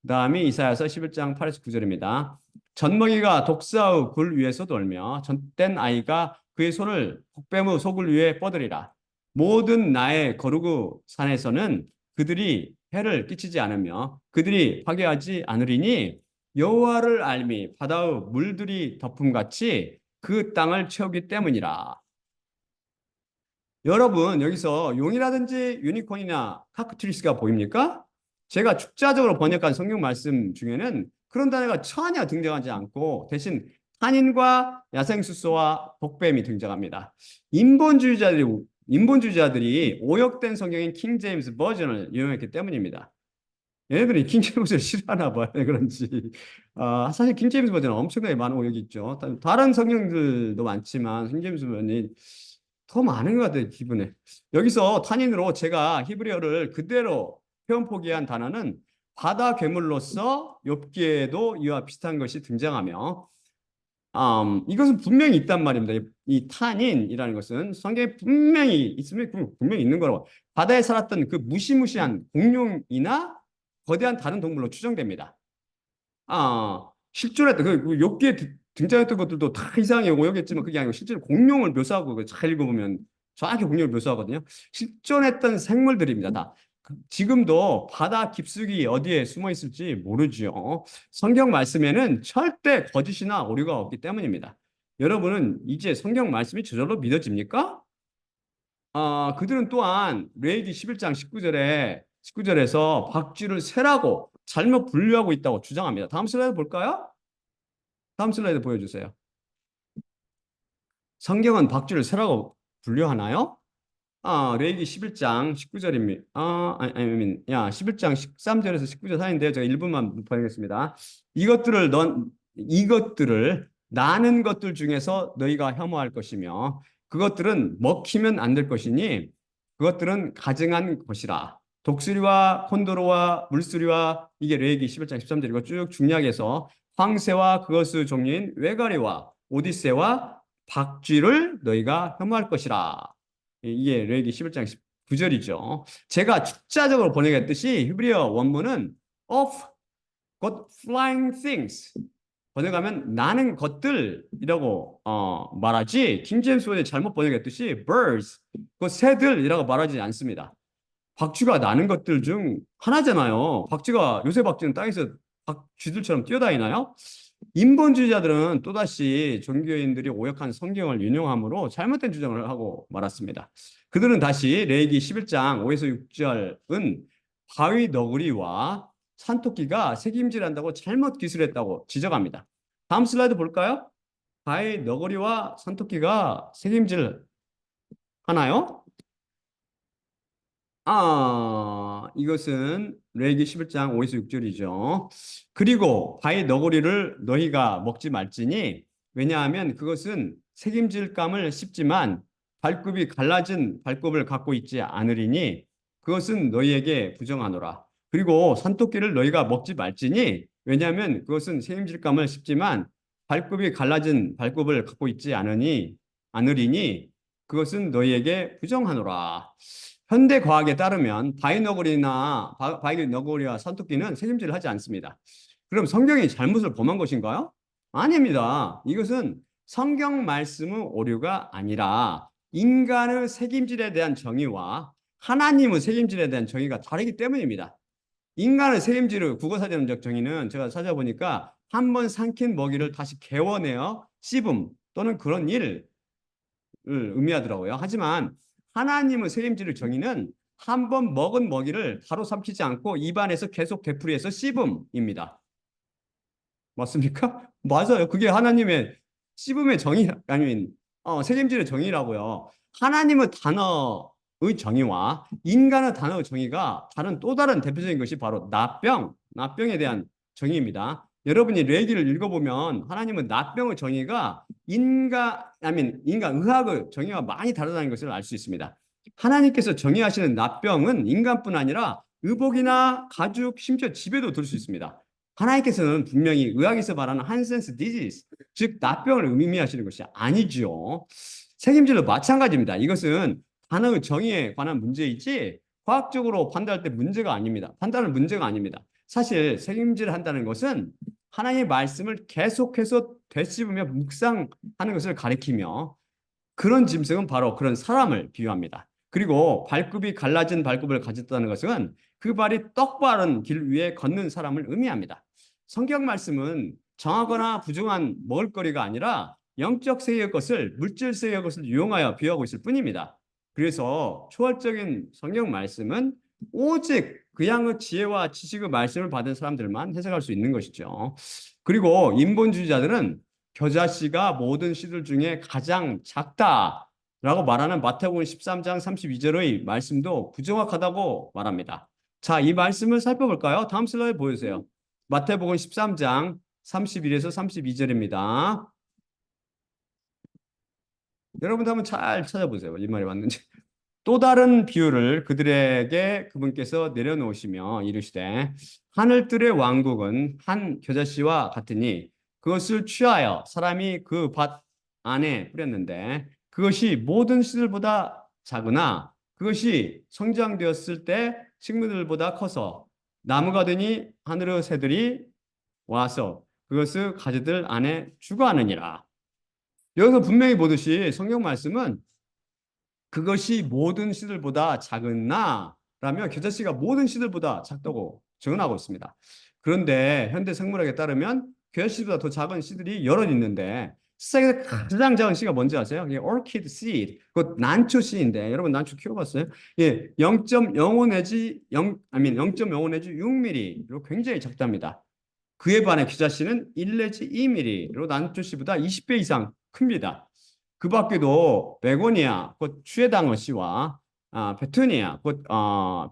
다음이 이사야서 11장 8에서 9절입니다. 젖먹이가 독사의 굴 위에서 돌며 젖된 아이가 그의 손을 복뱀의 속을 위에 뻗으리라. 모든 나의 거룩의 산에서는 그들이 해를 끼치지 않으며 그들이 파괴하지 않으리니 여호와를 알미 바다의 물들이 덮음같이 그 땅을 채우기 때문이라. 여러분 여기서 용이라든지 유니콘이나 카크트리스가 보입니까? 제가 축자적으로 번역한 성경 말씀 중에는 그런 단어가 전혀 등장하지 않고 대신 탄인과 야생수소와 복뱀이 등장합니다. 인본주의자들이 오역된 성경인 킹 제임스 버전을 이용했기 때문입니다. 얘네들이 킹 제임스 버전을 싫어하나 봐요. 그런지. 사실 킹 제임스 버전은 엄청나게 많은 오역이 있죠. 다른 성경들도 많지만 킹 제임스 버전이 더 많은 것 같아요, 기분에. 여기서 탄인으로 제가 히브리어를 그대로 표현 포기한 단어는 바다 괴물로서 욥기에도 이와 비슷한 것이 등장하며 이것은 분명히 있단 말입니다. 이 탄인이라는 것은 성경에 분명히 있으면 분명히 있는 거라고. 바다에 살았던 그 무시무시한 공룡이나 거대한 다른 동물로 추정됩니다. 실존했던 그 욥기에 등장했던 것들도 다 이상하게 오역했지만 그게 아니고 실제로 공룡을 묘사하고 잘 읽어보면 정확히 공룡을 묘사하거든요. 실존했던 생물들입니다. 다. 지금도 바다 깊숙이 어디에 숨어 있을지 모르죠. 성경 말씀에는 절대 거짓이나 오류가 없기 때문입니다. 여러분은 이제 성경 말씀이 저절로 믿어집니까? 그들은 또한 레위기 11장 19절에서 박쥐를 세라고 잘못 분류하고 있다고 주장합니다. 다음 슬라이드 볼까요? 다음 슬라이드 보여주세요. 성경은 박쥐를 세라고 분류하나요? 레위기 11장 19절입니다. 11장 13절에서 19절 사이인데요. 제가 1분만 번역했습니다. 이것들을 나는 것들 중에서 너희가 혐오할 것이며 그것들은 먹히면 안 될 것이니 그것들은 가증한 것이라. 독수리와 콘도로와 물수리와 이게 레위기 11장 13절이고 쭉 중약에서 황새와 그것의 종류인 외가리와 오디세와 박쥐를 너희가 혐오할 것이라. 이게 레위기 11장 9절이죠. 제가 축자적으로 번역했듯이 히브리어 원문은 of God flying things 번역하면 나는 것들이라고 말하지 킹제임스 버전이 잘못 번역했듯이 birds 그 새들이라고 말하지 않습니다. 박쥐가 나는 것들 중 하나잖아요. 요새 박쥐는 땅에서 쥐들처럼 뛰어다니나요? 인본주의자들은 또다시 종교인들이 오역한 성경을 인용함으로 잘못된 주장을 하고 말았습니다. 그들은 다시 레위기 11장 5에서 6절은 바위 너구리와 산토끼가 책임질한다고 잘못 기술했다고 지적합니다. 다음 슬라이드 볼까요? 바위 너구리와 산토끼가 책임질 하나요? 이것은 레위기 11장 5에서 6절이죠. 그리고 바위 너구리를 너희가 먹지 말지니 왜냐하면 그것은 책임질 감을 씹지만 발굽이 갈라진 발굽을 갖고 있지 않으리니 그것은 너희에게 부정하노라. 그리고 산토끼를 너희가 먹지 말지니 왜냐하면 그것은 책임질 감을 씹지만 발굽이 갈라진 발굽을 갖고 있지 않으리니 그것은 너희에게 부정하노라. 현대 과학에 따르면 바이너구리와 산토끼는 새김질을 하지 않습니다. 그럼 성경이 잘못을 범한 것인가요? 아닙니다. 이것은 성경 말씀의 오류가 아니라 인간의 책임질에 대한 정의와 하나님의 책임질에 대한 정의가 다르기 때문입니다. 인간의 책임질의 국어사전적 정의는 제가 찾아보니까 한 번 삼킨 먹이를 다시 개워내어 씹음 또는 그런 일을 의미하더라고요. 하지만 하나님의 책임질 정의는 한 번 먹은 먹이를 바로 삼키지 않고 입안에서 계속 되풀이해서 씹음입니다. 맞습니까? 맞아요. 그게 하나님의 씹음의 정의 아니면 책임질의 정의라고요. 하나님의 단어의 정의와 인간의 단어의 정의가 다른 또 다른 대표적인 것이 바로 나병에 대한 정의입니다. 여러분이 레위기를 읽어보면 하나님은 나병의 정의가 인간 의학의 정의와 많이 다르다는 것을 알 수 있습니다. 하나님께서 정의하시는 나병은 인간뿐 아니라 의복이나 가죽, 심지어 집에도 들 수 있습니다. 하나님께서는 분명히 의학에서 말하는 한센스 디지스, 즉 나병을 의미하시는 것이 아니죠. 책임질도 마찬가지입니다. 이것은 단어의 정의에 관한 문제이지 과학적으로 판단할 때 문제가 아닙니다. 판단은 문제가 아닙니다. 사실 책임질 한다는 것은 하나님의 말씀을 계속해서 되씹으며 묵상하는 것을 가리키며 그런 짐승은 바로 그런 사람을 비유합니다. 그리고 발굽이 갈라진 발굽을 가졌다는 것은 그 발이 똑바른 길 위에 걷는 사람을 의미합니다. 성경 말씀은 정하거나 부정한 먹을거리가 아니라 영적 세계의 것을 물질 세계의 것을 이용하여 비유하고 있을 뿐입니다. 그래서 초월적인 성경 말씀은 오직 그 양의 지혜와 지식의 말씀을 받은 사람들만 해석할 수 있는 것이죠. 그리고 인본주의자들은 겨자씨가 모든 씨들 중에 가장 작다라고 말하는 마태복음 13장 32절의 말씀도 부정확하다고 말합니다. 자, 이 말씀을 살펴볼까요? 다음 슬라이드 보여주세요. 마태복음 13장 31에서 32절입니다. 여러분도 한번 잘 찾아보세요. 이 말이 맞는지. 또 다른 비유를 그들에게 그분께서 내려놓으시며 이르시되 하늘들의 왕국은 한 겨자씨와 같으니 그것을 취하여 사람이 그 밭 안에 뿌렸는데 그것이 모든 씨들보다 작으나 그것이 성장되었을 때 식물들보다 커서 나무가 되니 하늘의 새들이 와서 그것을 가지들 안에 주거하느니라. 여기서 분명히 보듯이 성경 말씀은 그것이 모든 씨들보다 작으나 라며 겨자씨가 모든 씨들보다 작다고 증언하고 있습니다. 그런데 현대 생물학에 따르면 겨자씨보다 더 작은 씨들이 여럿 있는데 세상에서 가장 작은 씨가 뭔지 아세요? 이게 orchid seed, 그 난초 씨인데 여러분 난초 키워봤어요? 예, 0.05 내지 0.05 내지 6mm로 굉장히 작답니다. 그에 반해 겨자씨는 1 내지 2mm로 난초 씨보다 20배 이상 큽니다. 그 밖에도 베고니아, 곧 취해당어 씨와 페투니아, 곧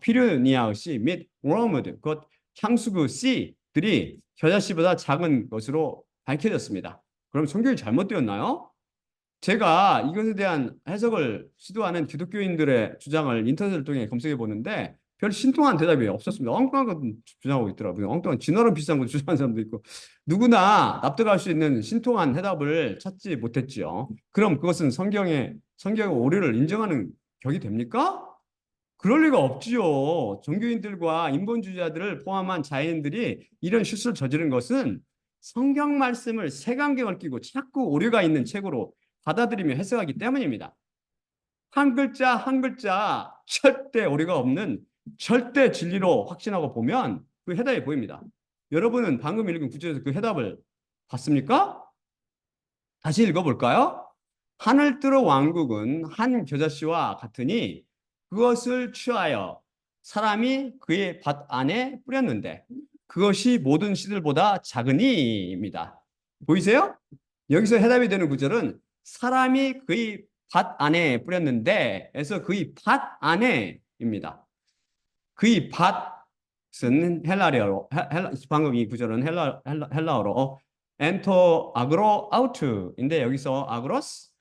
피르니아어 씨및 워머드, 곧 향수구 씨들이 겨자 씨보다 작은 것으로 밝혀졌습니다. 그럼 성경이 잘못되었나요? 제가 이것에 대한 해석을 시도하는 기독교인들의 주장을 인터넷을 통해 검색해 보는데 별 신통한 대답이 없었습니다. 엉뚱한 거 주장하고 있더라고요. 엉뚱한 진화론 비슷한 거 주장하는 사람도 있고 누구나 납득할 수 있는 신통한 해답을 찾지 못했지요. 그럼 그것은 성경의 오류를 인정하는 격이 됩니까? 그럴 리가 없지요. 종교인들과 인본주의자들을 포함한 자연인들이 이런 실수를 저지른 것은 성경 말씀을 색안경을 끼고 자꾸 오류가 있는 책으로 받아들이며 해석하기 때문입니다. 한 글자 한 글자 절대 오류가 없는 절대 진리로 확신하고 보면 그 해답이 보입니다. 여러분은 방금 읽은 구절에서 그 해답을 봤습니까? 다시 읽어볼까요? 하늘 뜰어 왕국은 한 겨자씨와 같으니 그것을 취하여 사람이 그의 밭 안에 뿌렸는데 그것이 모든 씨들보다 작으니입니다. 보이세요? 여기서 해답이 되는 구절은 사람이 그의 밭 안에 뿌렸는데 에서 그의 밭 안에입니다. 그의 밭은 헬라어로 방금 이 구절은 헬라어로 엔터 아그로 아우트인데 여기서 아그로스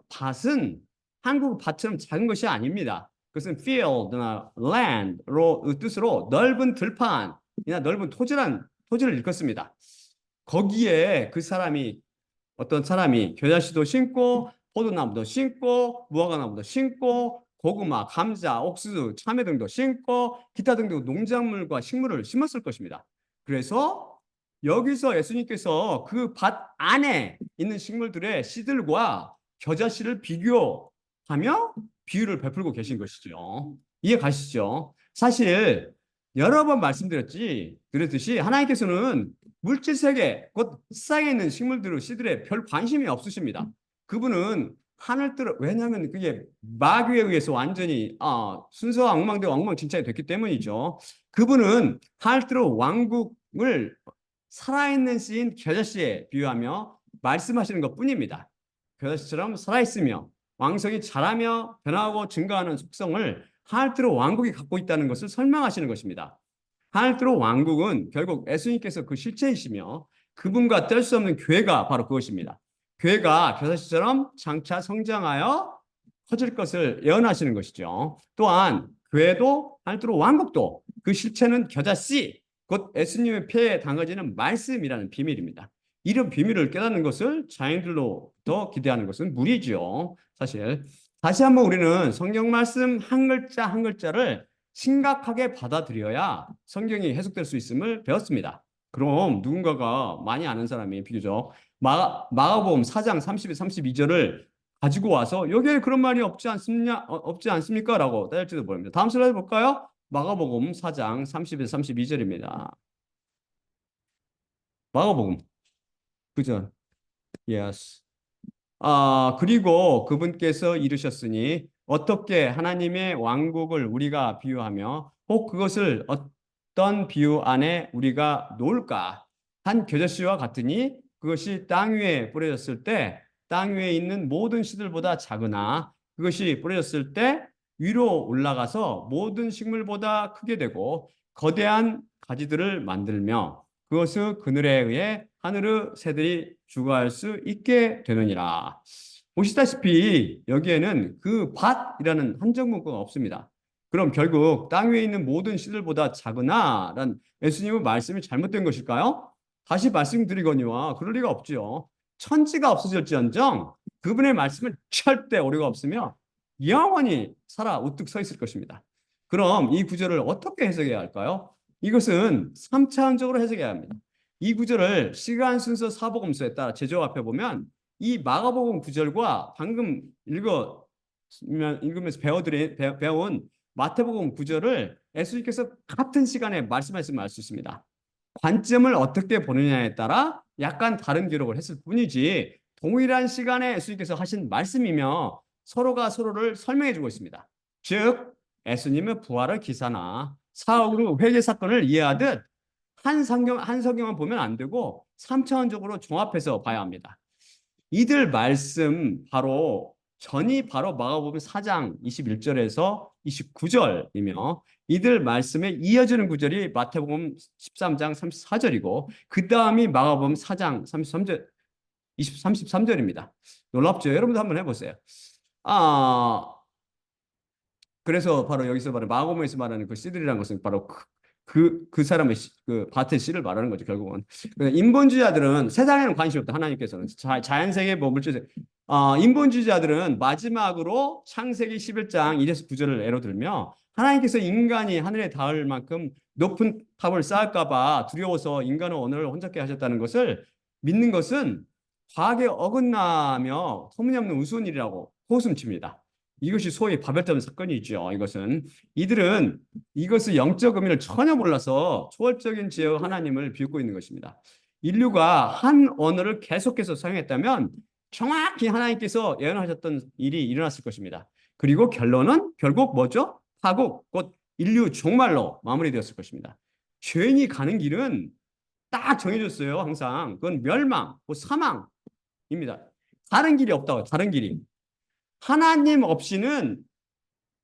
밭은 한국 밭처럼 작은 것이 아닙니다. 그것은 field나 land로 뜻으로 넓은 들판이나 넓은 토지를 일컫습니다. 거기에 그 사람이 어떤 사람이 겨자씨도 심고 포도나무도 심고 무화과나무도 심고 고구마, 감자, 옥수수, 참외 등도 심고 기타 등등 농작물과 식물을 심었을 것입니다. 그래서 여기서 예수님께서 그 밭 안에 있는 식물들의 씨들과 겨자씨를 비교하며 비유를 베풀고 계신 것이죠. 이해 가시죠? 사실 여러 번 말씀드렸듯이 하나님께서는 물질 세계, 곧 세상에 있는 식물들, 씨들에 별 관심이 없으십니다. 그분은 하늘 뜨러, 왜냐하면 그게 마귀에 의해서 완전히 순서가 엉망되고 엉망진창이 됐기 때문이죠. 그분은 하늘 뜨러 왕국을 살아있는 씨인 겨자씨에 비유하며 말씀하시는 것뿐입니다. 겨자씨처럼 살아있으며 왕성이 자라며 변화하고 증가하는 속성을 하늘 뜨러 왕국이 갖고 있다는 것을 설명하시는 것입니다. 하늘 뜨러 왕국은 결국 예수님께서 그 실체이시며 그분과 뗄 수 없는 교회가 바로 그것입니다. 교회가 겨자씨처럼 장차 성장하여 커질 것을 예언하시는 것이죠. 또한 교회도 하늘 뜨러 왕국도 그 실체는 겨자씨, 곧 예수님의 폐에 담아지는 말씀이라는 비밀입니다. 이런 비밀을 깨닫는 것을 자연들로부터 기대하는 것은 무리죠. 사실 다시 한번 우리는 성경 말씀 한 글자 한 글자를 심각하게 받아들여야 성경이 해석될 수 있음을 배웠습니다. 그럼 누군가가 많이 아는 사람이 비교적 마가복음 4장 30, 32절을 가지고 와서 여기에 그런 말이 없지 않습니까? 라고 따질지도 모릅니다. 다음 슬라이드 볼까요? 마가복음 4장 30에서 32절입니다. 마가복음 그죠? Yes. 그리고 그분께서 이르셨으니 어떻게 하나님의 왕국을 우리가 비유하며 혹 그것을 어떤 비유 안에 우리가 놓을까? 한 겨자씨와 같으니 그것이 땅 위에 뿌려졌을 때 땅 위에 있는 모든 씨들보다 작으나 그것이 뿌려졌을 때 위로 올라가서 모든 식물보다 크게 되고 거대한 가지들을 만들며 그것을 그늘에 의해 하늘의 새들이 주거할 수 있게 되느니라. 보시다시피 여기에는 그 밭이라는 한정 문구가 없습니다. 그럼 결국 땅 위에 있는 모든 씨들보다 작으나 라는 예수님의 말씀이 잘못된 것일까요? 다시 말씀드리거니와 그럴 리가 없지요. 천지가 없어질지언정 그분의 말씀은 절대 오류가 없으며 영원히 살아 우뚝 서 있을 것입니다. 그럼 이 구절을 어떻게 해석해야 할까요? 이것은 3차원적으로 해석해야 합니다. 이 구절을 시간 순서 사복음서에 따라 제조합해 보면 이 마가복음 구절과 방금 읽으면서 배운 마태복음 구절을 예수님께서 같은 시간에 말씀하셨음을 알 수 있습니다. 관점을 어떻게 보느냐에 따라 약간 다른 기록을 했을 뿐이지 동일한 시간에 예수님께서 하신 말씀이며 서로가 서로를 설명해 주고 있습니다. 즉 예수님의 부활의 기사나 사흘 회개 사건을 이해하듯 한 성경만 보면 안 되고 3차원적으로 종합해서 봐야 합니다. 이들 말씀 전이 바로 마가복음 4장 21절에서 29절이며 이들 말씀에 이어지는 구절이 마태복음 13장 34절이고 그 다음이 마가복음 4장 33절입니다. 놀랍죠? 여러분도 한번 해보세요. 그래서 바로 여기서 말하는 마가복음에서 말하는 그 씨들이라는 것은 바로 그 사람의 그 밭의 씨를 말하는 거죠, 결국은. 인본주의자들은 세상에는 관심이 없다, 하나님께서는. 자연세계, 물질세계. 인본주의자들은 마지막으로 창세기 11장 1에서 9절을 예로 들며 하나님께서 인간이 하늘에 닿을 만큼 높은 탑을 쌓을까봐 두려워서 인간의 언어를 혼잡게 하셨다는 것을 믿는 것은 과학에 어긋나며 터무니없는 우스운 일이라고 호소칩니다. 이것이 소위 바벨탑 사건이죠. 이것은 이들은 이것의 영적 의미를 전혀 몰라서 초월적인 지혜의 하나님을 비웃고 있는 것입니다. 인류가 한 언어를 계속해서 사용했다면 정확히 하나님께서 예언하셨던 일이 일어났을 것입니다. 그리고 결론은 결국 뭐죠? 파국, 곧 인류 종말로 마무리되었을 것입니다. 죄인이 가는 길은 딱 정해졌어요. 항상 그건 멸망, 곧 사망입니다. 다른 길이 없다고. 다른 길이 하나님 없이는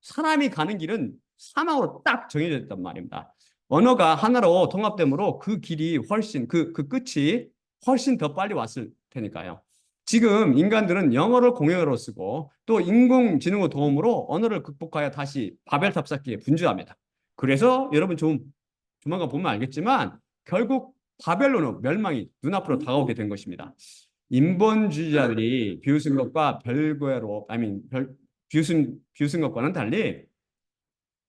사람이 가는 길은 사망으로 딱 정해져 있단 말입니다. 언어가 하나로 통합되므로 그 길이 훨씬 그 끝이 훨씬 더 빨리 왔을 테니까요. 지금 인간들은 영어를 공용어로 쓰고 또 인공지능의 도움으로 언어를 극복하여 다시 바벨탑 쌓기에 분주합니다. 그래서 여러분 좀 조만간 보면 알겠지만 결국 바벨론의 멸망이 눈앞으로 다가오게 된 것입니다. 인본주의자들이 비웃은 것과 별개로, 비웃은 것과는 달리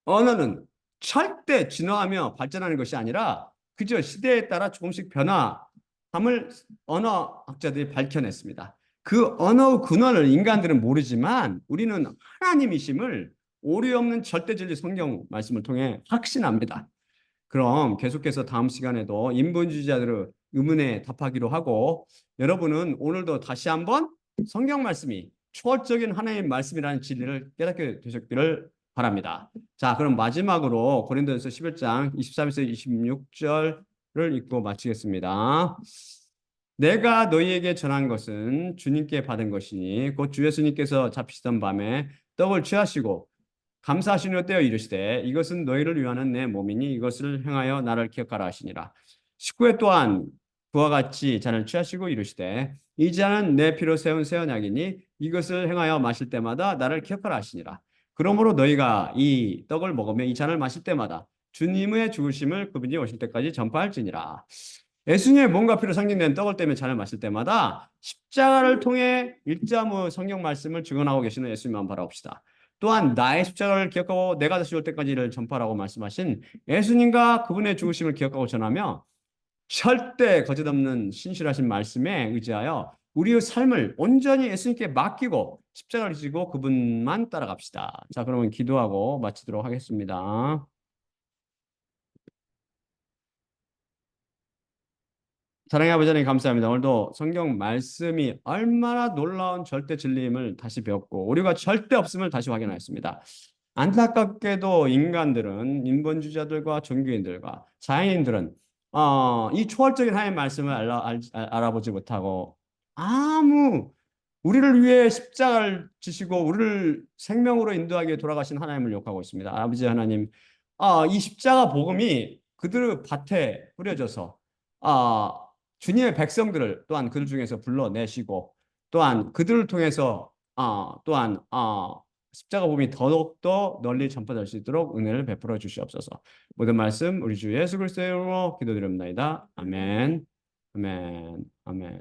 언어는 절대 진화하며 발전하는 것이 아니라 그저 시대에 따라 조금씩 변화함을 언어학자들이 밝혀냈습니다. 그 언어 근원을 인간들은 모르지만 우리는 하나님이심을 오류 없는 절대 진리 성경 말씀을 통해 확신합니다. 그럼 계속해서 다음 시간에도 인본주의자들의 의문에 답하기로 하고 여러분은 오늘도 다시 한번 성경 말씀이 초월적인 하나님의 말씀이라는 진리를 깨닫게 되셨기를 바랍니다. 자, 그럼 마지막으로 고린도전서 11장 23에서 26절을 읽고 마치겠습니다. 내가 너희에게 전한 것은 주님께 받은 것이니 곧 주 예수님께서 잡히시던 밤에 떡을 취하시고 감사하시며 떼어 이르시되 이것은 너희를 위하는 내 몸이니 이것을 행하여 나를 기억하라 하시니라. 19회 또한 그와 같이 잔을 취하시고 이르시되 이 잔은 내 피로 세운 새 언약이니 이것을 행하여 마실 때마다 나를 기억하라 하시니라. 그러므로 너희가 이 떡을 먹으며 이 잔을 마실 때마다 주님의 죽으심을 그분이 오실 때까지 전파할지니라. 예수님의 몸과 피로 상징된 떡을 떼며 잔을 마실 때마다 십자가를 통해 일자무 성경 말씀을 증언하고 계시는 예수님만 바라봅시다. 또한 나의 십자가를 기억하고 내가 다시 올 때까지 이를 전파라고 말씀하신 예수님과 그분의 죽으심을 기억하고 전하며 절대 거짓없는 신실하신 말씀에 의지하여 우리의 삶을 온전히 예수님께 맡기고 십자가를 지고 그분만 따라갑시다. 자, 그러면 기도하고 마치도록 하겠습니다. 사랑의 아버지 하나님 감사합니다. 오늘도 성경 말씀이 얼마나 놀라운 절대 진리임을 다시 배웠고 우리가 절대 없음을 다시 확인하였습니다. 안타깝게도 인간들은 인본주의자들과 종교인들과 자연인들은 이 초월적인 하나님의 말씀을 알아보지 못하고 아무 우리를 위해 십자가를 지시고 우리를 생명으로 인도하게 돌아가신 하나님을 욕하고 있습니다. 아버지 하나님, 이 십자가 복음이 그들의 밭에 뿌려져서 주님의 백성들을 또한 그들 중에서 불러내시고 또한 그들을 통해서 또한 십자가 복음이 더욱더 널리 전파될 수 있도록 은혜를 베풀어 주시옵소서. 모든 말씀 우리 주 예수 그리스도의 이름으로 기도드립니다. 아멘. 아멘. 아멘.